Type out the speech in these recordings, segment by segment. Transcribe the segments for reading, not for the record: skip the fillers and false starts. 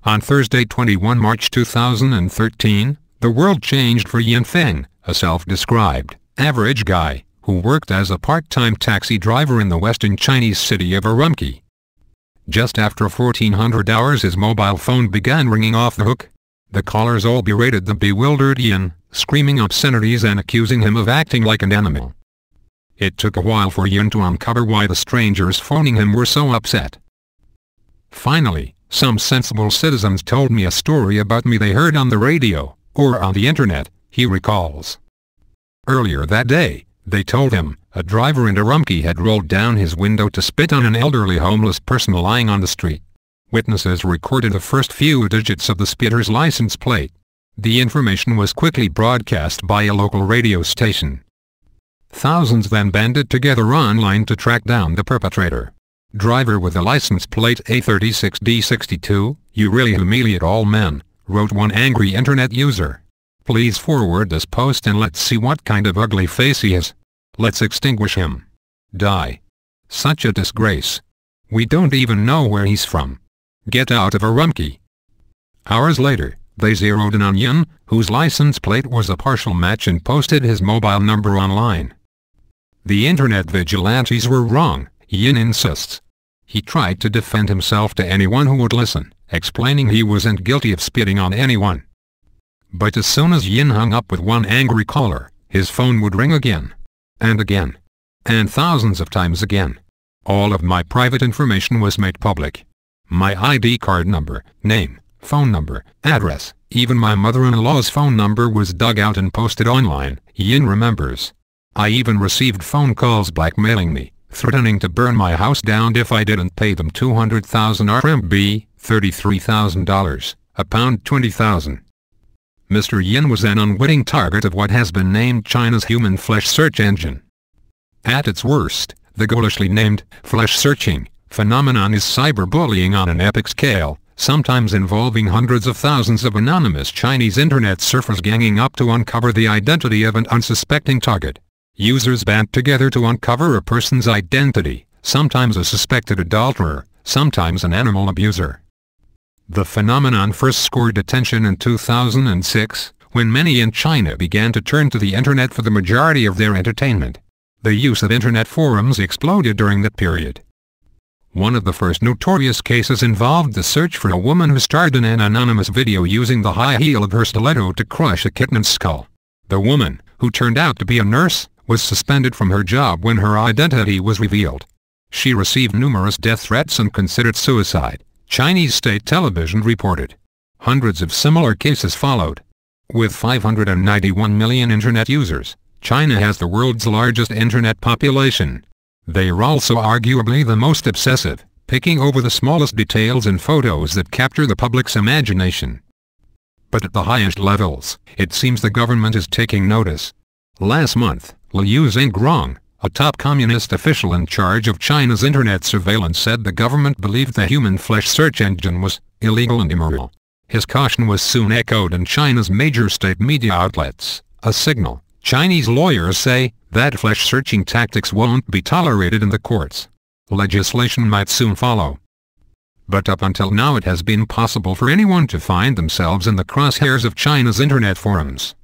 On Thursday, 21 March 2013, the world changed for Yin Feng, a self-described average guy who worked as a part-time taxi driver in the western Chinese city of Urumqi. Just after 1400 hours his mobile phone began ringing off the hook. The callers all berated the bewildered Yin, screaming obscenities and accusing him of acting like an animal. It took a while for Yin to uncover why the strangers phoning him were so upset. Finally, some sensible citizens told me a story about me they heard on the radio, or on the internet, he recalls. Earlier that day, they told him, a driver in Urumqi had rolled down his window to spit on an elderly homeless person lying on the street. Witnesses recorded the first few digits of the spitter's license plate. The information was quickly broadcast by a local radio station. Thousands then banded together online to track down the perpetrator. Driver with the license plate A36D62, "You really humiliate all men," wrote one angry internet user. "Please forward this post and let's see what kind of ugly face he has. Let's extinguish him. Die. Such a disgrace. We don't even know where he's from. Get out of Urumqi." Hours later, they zeroed in on Yin, whose license plate was a partial match, and posted his mobile number online. The internet vigilantes were wrong, Yin insists. He tried to defend himself to anyone who would listen, explaining he wasn't guilty of spitting on anyone. But as soon as Yin hung up with one angry caller, his phone would ring again. And again. And thousands of times again. All of my private information was made public. My ID card number, name, phone number, address, even my mother-in-law's phone number was dug out and posted online, Yin remembers. I even received phone calls blackmailing me, threatening to burn my house down if I didn't pay them 200,000 RMB, $33,000, pound 20,000. Mr. Yin was an unwitting target of what has been named China's human flesh search engine. At its worst, the ghoulishly named flesh searching phenomenon is cyberbullying on an epic scale, sometimes involving hundreds of thousands of anonymous Chinese internet surfers ganging up to uncover the identity of an unsuspecting target. Users band together to uncover a person's identity, sometimes a suspected adulterer, sometimes an animal abuser. The phenomenon first scored attention in 2006, when many in China began to turn to the internet for the majority of their entertainment. The use of internet forums exploded during that period. One of the first notorious cases involved the search for a woman who starred in an anonymous video using the high heel of her stiletto to crush a kitten's skull. The woman, who turned out to be a nurse, was suspended from her job when her identity was revealed. She received numerous death threats and considered suicide, Chinese state television reported. Hundreds of similar cases followed. With 591 million internet users, China has the world's largest internet population. They are also arguably the most obsessive, picking over the smallest details in photos that capture the public's imagination. But at the highest levels, it seems the government is taking notice. Last month, Liu Zhengrong, a top communist official in charge of China's internet surveillance, said the government believed the human flesh search engine was illegal and immoral. His caution was soon echoed in China's major state media outlets, a signal, Chinese lawyers say, that flesh-searching tactics won't be tolerated in the courts. Legislation might soon follow. But up until now it has been possible for anyone to find themselves in the crosshairs of China's internet forums.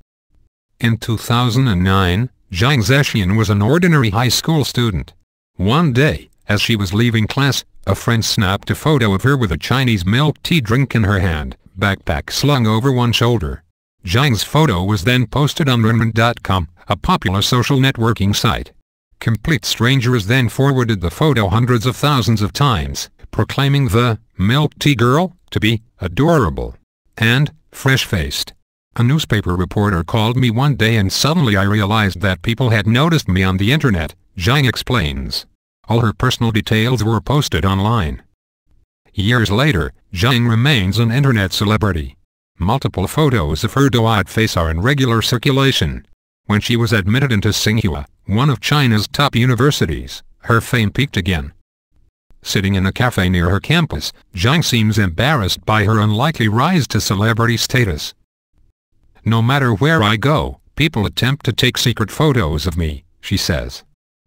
In 2009, Zhang Zhexian was an ordinary high school student. One day, as she was leaving class, a friend snapped a photo of her with a Chinese milk tea drink in her hand, backpack slung over one shoulder. Zhang's photo was then posted on Renren.com, a popular social networking site. Complete strangers then forwarded the photo hundreds of thousands of times, proclaiming the milk tea girl to be adorable and fresh-faced. A newspaper reporter called me one day and suddenly I realized that people had noticed me on the internet, Zhang explains. All her personal details were posted online. Years later, Zhang remains an internet celebrity. Multiple photos of her doe-eyed face are in regular circulation. When she was admitted into Tsinghua, one of China's top universities, her fame peaked again. Sitting in a cafe near her campus, Zhang seems embarrassed by her unlikely rise to celebrity status. No matter where I go, people attempt to take secret photos of me, she says.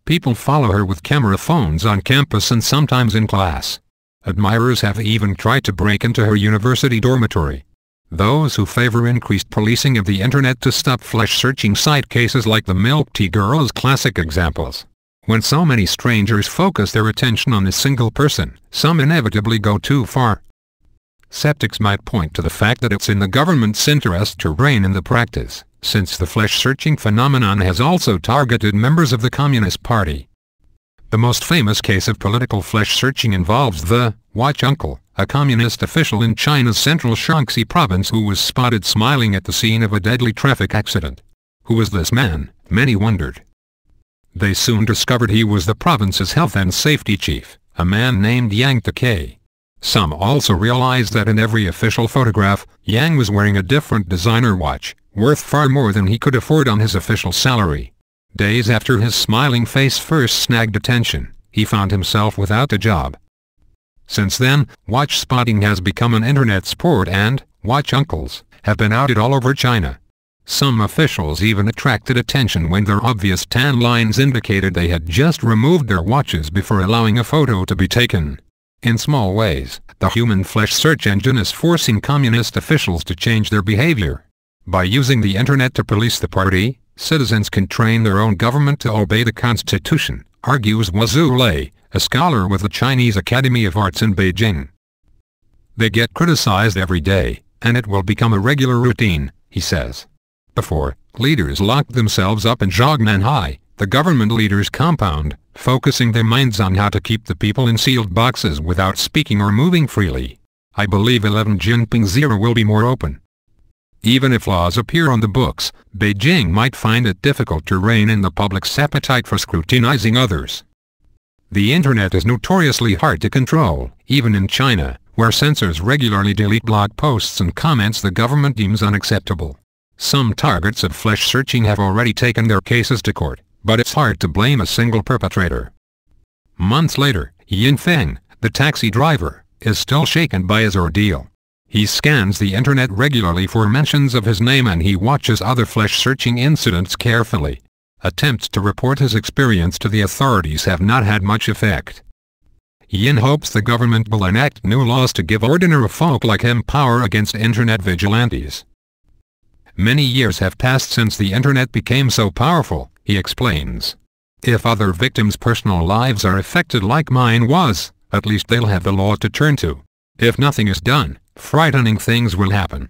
People follow her with camera phones on campus and sometimes in class. Admirers have even tried to break into her university dormitory. Those who favor increased policing of the internet to stop flesh-searching cite cases like the Milk Tea Girls classic examples. When so many strangers focus their attention on a single person, some inevitably go too far. Skeptics might point to the fact that it's in the government's interest to rein in the practice, since the flesh-searching phenomenon has also targeted members of the Communist Party. The most famous case of political flesh-searching involves the Watch Uncle, a communist official in China's central Shaanxi province who was spotted smiling at the scene of a deadly traffic accident. Who was this man? Many wondered. They soon discovered he was the province's health and safety chief, a man named Yang Takei. Some also realized that in every official photograph, Yang was wearing a different designer watch, worth far more than he could afford on his official salary. Days after his smiling face first snagged attention, he found himself without a job. Since then, watch spotting has become an internet sport and watch uncles have been outed all over China. Some officials even attracted attention when their obvious tan lines indicated they had just removed their watches before allowing a photo to be taken. In small ways, the human flesh search engine is forcing communist officials to change their behavior. By using the internet to police the party, citizens can train their own government to obey the Constitution, argues Wazhu Lei, a scholar with the Chinese Academy of Arts in Beijing. They get criticized every day, and it will become a regular routine, he says. Before, leaders locked themselves up in Zhongmanhai, the government leaders' compound, focusing their minds on how to keep the people in sealed boxes without speaking or moving freely. I believe 11 Jinping's era will be more open. Even if laws appear on the books, Beijing might find it difficult to rein in the public's appetite for scrutinizing others. The internet is notoriously hard to control, even in China, where censors regularly delete blog posts and comments the government deems unacceptable. Some targets of flesh searching have already taken their cases to court, but it's hard to blame a single perpetrator. Months later, Yin Feng, the taxi driver, is still shaken by his ordeal. He scans the internet regularly for mentions of his name and he watches other flesh-searching incidents carefully. Attempts to report his experience to the authorities have not had much effect. Yin hopes the government will enact new laws to give ordinary folk like him power against internet vigilantes. Many years have passed since the internet became so powerful, he explains. If other victims' personal lives are affected like mine was, at least they'll have the law to turn to. If nothing is done, frightening things will happen.